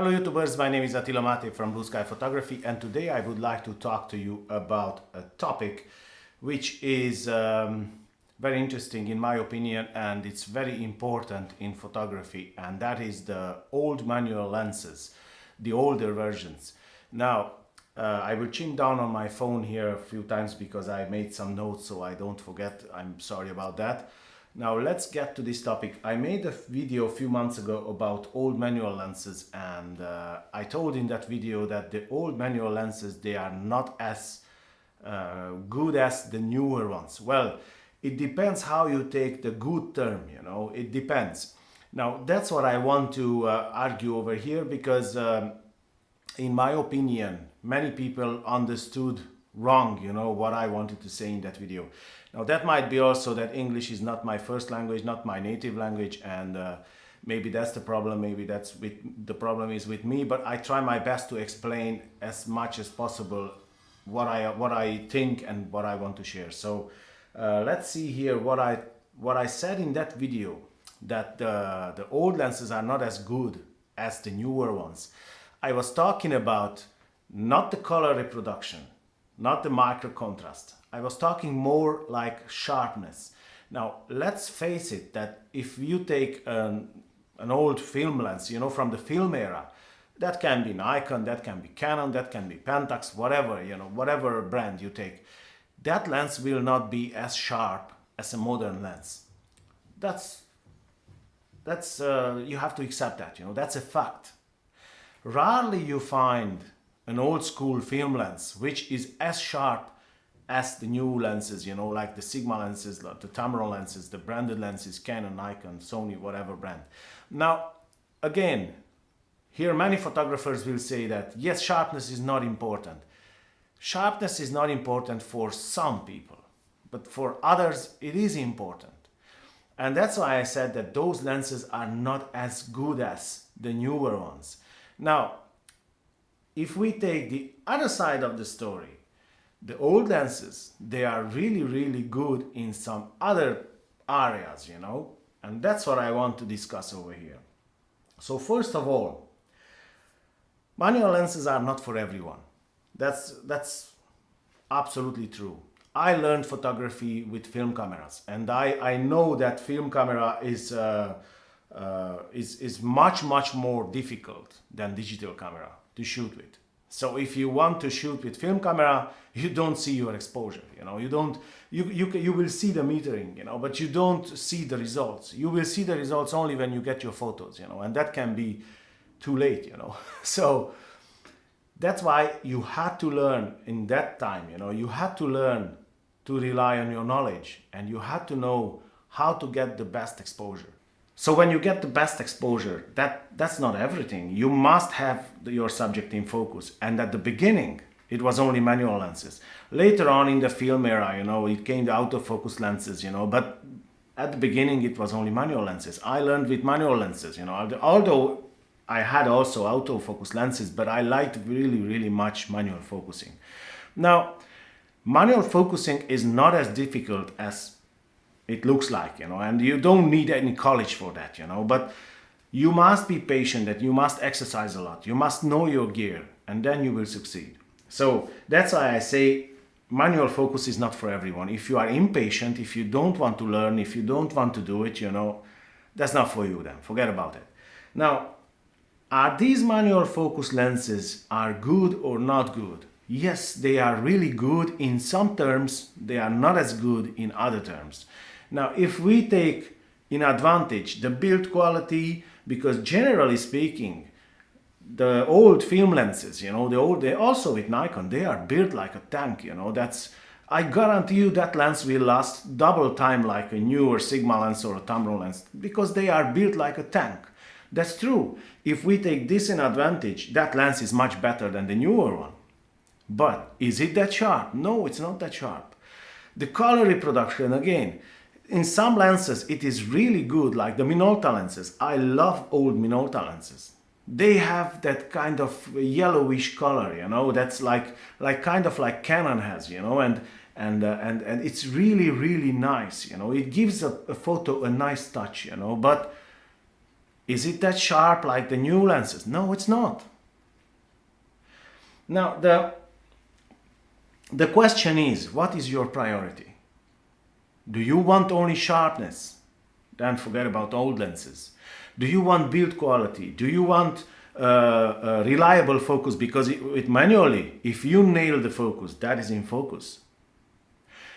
Hello YouTubers, my name is Attila Mate from Blue Sky Photography, and today I would like to talk to you about a topic which is very interesting in my opinion, and it's very important in photography, and that is the old manual lenses, the older versions. Now I will chime down on my phone here a few times because I made some notes so I don't forget. I'm sorry about that. Now let's get to this topic. I made a video a few months ago about old manual lenses, and I told in that video that the old manual lenses, they are not as good as the newer ones. Well, it depends how you take the good term, it depends. Now that's what I want to argue over here, because in my opinion, many people understood wrong, what I wanted to say in that video. Now that might be also that English is not my first language, not my native language, and maybe that's the problem, maybe the problem is with me, but I try my best to explain as much as possible what I think and what I want to share. So let's see here what I said in that video, that the old lenses are not as good as the newer ones. I was talking about not the color reproduction, not the micro contrast. I was talking more like sharpness. Now let's face it, that if you take an old film lens, from the film era, that can be Nikon, that can be Canon, that can be Pentax, whatever, whatever brand you take, that lens will not be as sharp as a modern lens. That's you have to accept that, that's a fact. Rarely you find an old school film lens which is as sharp as the new lenses, like the Sigma lenses, like the Tamron lenses, the branded lenses, Canon, Nikon, Sony, whatever brand. Now, again, here many photographers will say that, yes, sharpness is not important. Sharpness is not important for some people, but for others it is important. And that's why I said that those lenses are not as good as the newer ones. Now, if we take the other side of the story, the old lenses, they are really, really good in some other areas, and that's what I want to discuss over here. So first of all, manual lenses are not for everyone. That's absolutely true. I learned photography with film cameras, and I know that film camera is much more difficult than digital camera to shoot with. So if you want to shoot with film camera, you don't see your exposure, you will see the metering, but you don't see the results. You will see the results only when you get your photos, and that can be too late, So that's why you had to learn in that time, you had to learn to rely on your knowledge, and you had to know how to get the best exposure. So when you get the best exposure, that's not everything. You must have your subject in focus. And at the beginning, it was only manual lenses. Later on in the film era, it came the autofocus lenses, but at the beginning it was only manual lenses. I learned with manual lenses, although I had also autofocus lenses, but I liked really, really much manual focusing. Now, manual focusing is not as difficult as it looks like, and you don't need any college for that, but you must be patient, that you must exercise a lot, you must know your gear, and then you will succeed. So that's why I say manual focus is not for everyone. If you are impatient, if you don't want to learn, if you don't want to do it, that's not for you then, forget about it. Now, are these manual focus lenses are good or not good? Yes, they are really good in some terms, they are not as good in other terms. Now, if we take in advantage the build quality, because generally speaking, the old film lenses, they also with Nikon, they are built like a tank, I guarantee you that lens will last double time like a newer Sigma lens or a Tamron lens, because they are built like a tank. That's true. If we take this in advantage, that lens is much better than the newer one. But is it that sharp? No, it's not that sharp. The color reproduction, again, in some lenses it is really good, like the Minolta lenses. I love old Minolta lenses. They have that kind of yellowish color, that's like kind of like Canon has, and it's really, really nice, it gives a photo a nice touch, but Is it that sharp like the new lenses? No, it's not. Now, the question is, what is your priority? Do you want only sharpness? Then forget about old lenses. Do you want build quality? Do you want a reliable focus? Because with manually, if you nail the focus, that is in focus.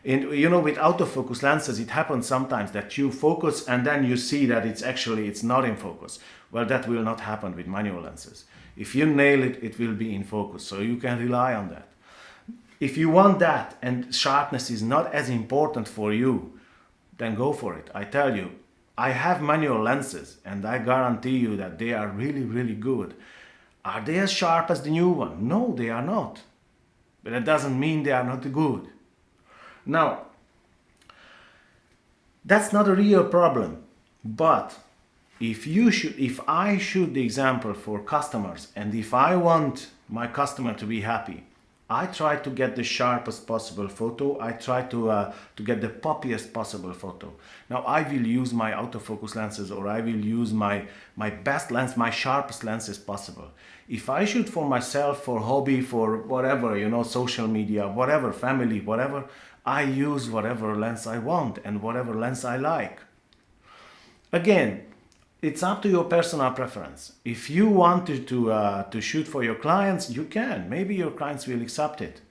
And you know, with autofocus lenses, it happens sometimes that you focus and then you see that it's not in focus. Well, that will not happen with manual lenses. If you nail it, it will be in focus. So you can rely on that. If you want that and sharpness is not as important for you, then go for it. I tell you, I have manual lenses and I guarantee you that they are really, really good. Are they as sharp as the new one? No, they are not. But that doesn't mean they are not good. Now, that's not a real problem. But if I shoot the example for customers and if I want my customer to be happy, I try to get the sharpest possible photo. I try to get the poppiest possible photo. Now I will use my autofocus lenses, or I will use my best lens, my sharpest lenses possible. If I shoot for myself, for hobby, for whatever, you know, social media, whatever, family, whatever, I use whatever lens I want and whatever lens I like. Again, it's up to your personal preference. If you want to shoot for your clients, you can. Maybe your clients will accept it.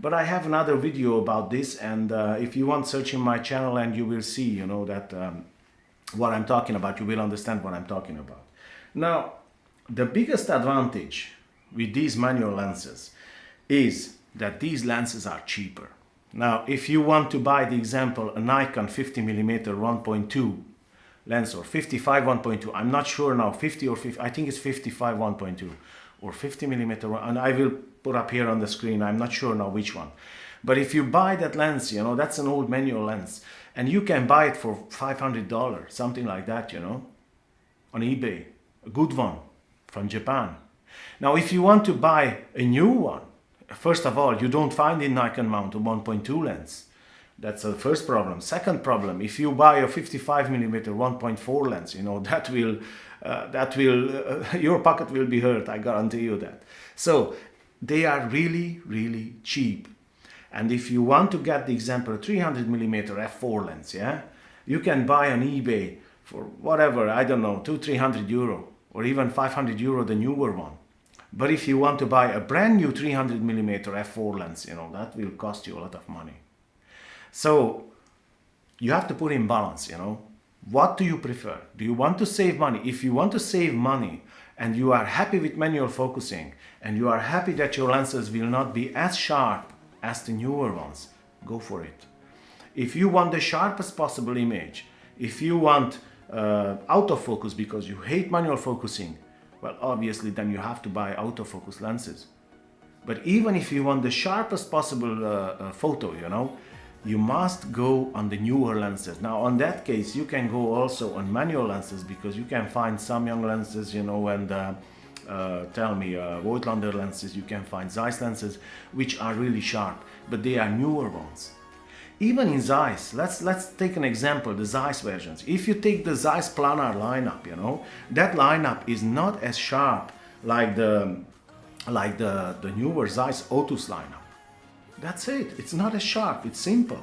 But I have another video about this, and if you want, search in my channel and you will see, you know, that what I'm talking about. You will understand what I'm talking about. Now, the biggest advantage with these manual lenses is that these lenses are cheaper. Now, if you want to buy, the example, a Nikon 50mm 1.2 lens or 55 1.2, I'm not sure now, 50 or 50, I think it's 55 1.2 or 50mm, and I will put up here on the screen, I'm not sure now which one. But if you buy that lens, you know, that's an old manual lens, and you can buy it for $500, something like that, you know, on eBay, a good one from Japan. Now, if you want to buy a new one, first of all, you don't find in Nikon mount a 1.2 lens. That's the first problem. Second problem, if you buy a 55mm 1.4 lens, you know, your pocket will be hurt, I guarantee you that. So they are really, really cheap. And if you want to get the example 300mm f4 lens, yeah, you can buy on eBay for whatever, I don't know, 200-300 euro or even 500 euro, the newer one. But if you want to buy a brand new 300mm f4 lens, you know, that will cost you a lot of money. So you have to put in balance, you know. What do you prefer? Do you want to save money? If you want to save money and you are happy with manual focusing and you are happy that your lenses will not be as sharp as the newer ones, go for it. If you want the sharpest possible image, if you want autofocus because you hate manual focusing, well, obviously then you have to buy autofocus lenses. But even if you want the sharpest possible photo, you know, you must go on the newer lenses. Now, on that case, you can go also on manual lenses because you can find Samyang lenses, you know, and Voigtlander lenses, you can find Zeiss lenses, which are really sharp, but they are newer ones. Even in Zeiss, let's take an example, the Zeiss versions. If you take the Zeiss planar lineup, you know, that lineup is not as sharp like the newer Zeiss Otus lineup. That's it. It's not as sharp. It's simple.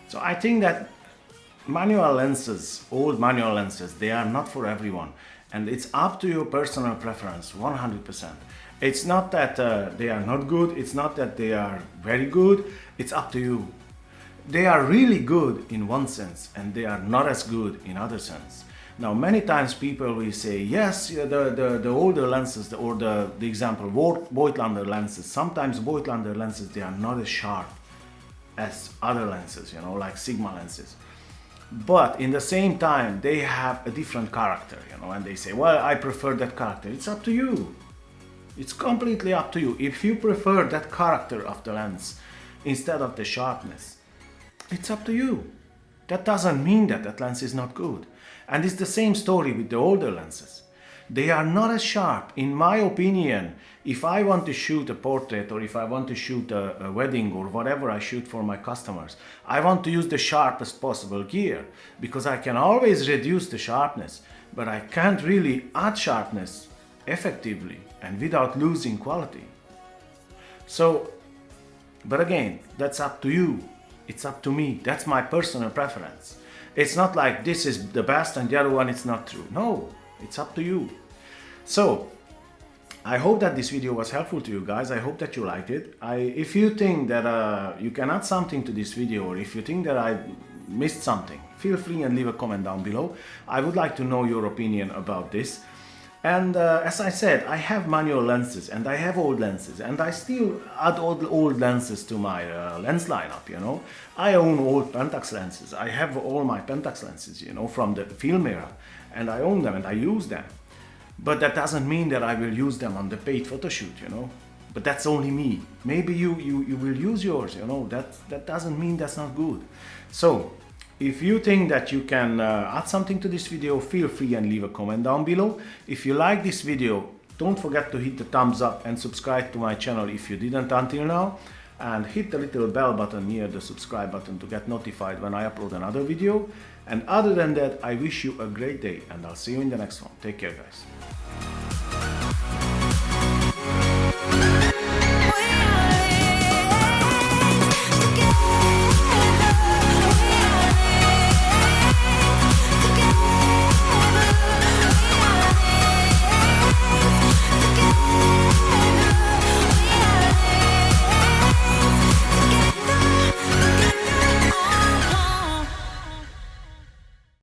So I think that manual lenses, old manual lenses, they are not for everyone. And it's up to your personal preference, 100%. It's not that they are not good. It's not that they are very good. It's up to you. They are really good in one sense, and they are not as good in other sense. Now, many times people will say, yes, the older lenses, or the example, Voigtlander lenses, sometimes Voigtlander lenses, they are not as sharp as other lenses, you know, like Sigma lenses. But in the same time, they have a different character, you know, and they say, well, I prefer that character. It's up to you. It's completely up to you. If you prefer that character of the lens instead of the sharpness, it's up to you. That doesn't mean that that lens is not good. And it's the same story with the older lenses. They are not as sharp. In my opinion, if I want to shoot a portrait or if I want to shoot a wedding or whatever I shoot for my customers, I want to use the sharpest possible gear because I can always reduce the sharpness. but I can't really add sharpness effectively and without losing quality. So, but again, that's up to you. It's up to me. That's my personal preference. It's not like this is the best and the other one is not true. No, it's up to you. So, I hope that this video was helpful to you guys. I hope that you liked it. If you think that you can add something to this video, or if you think that I missed something, feel free and leave a comment down below. I would like to know your opinion about this. And as I said, I have manual lenses and I have old lenses, and I still add old lenses to my lens lineup, you know. I own old Pentax lenses. I have all my Pentax lenses, you know, from the film era, and I own them and I use them. But that doesn't mean that I will use them on the paid photo shoot, you know. But that's only me. Maybe you will use yours, you know. That doesn't mean that's not good. So, if you think that you can add something to this video, feel free and leave a comment down below. If you like this video, don't forget to hit the thumbs up and subscribe to my channel if you didn't until now. And hit the little bell button near the subscribe button to get notified when I upload another video. And other than that, I wish you a great day, and I'll see you in the next one. Take care, guys.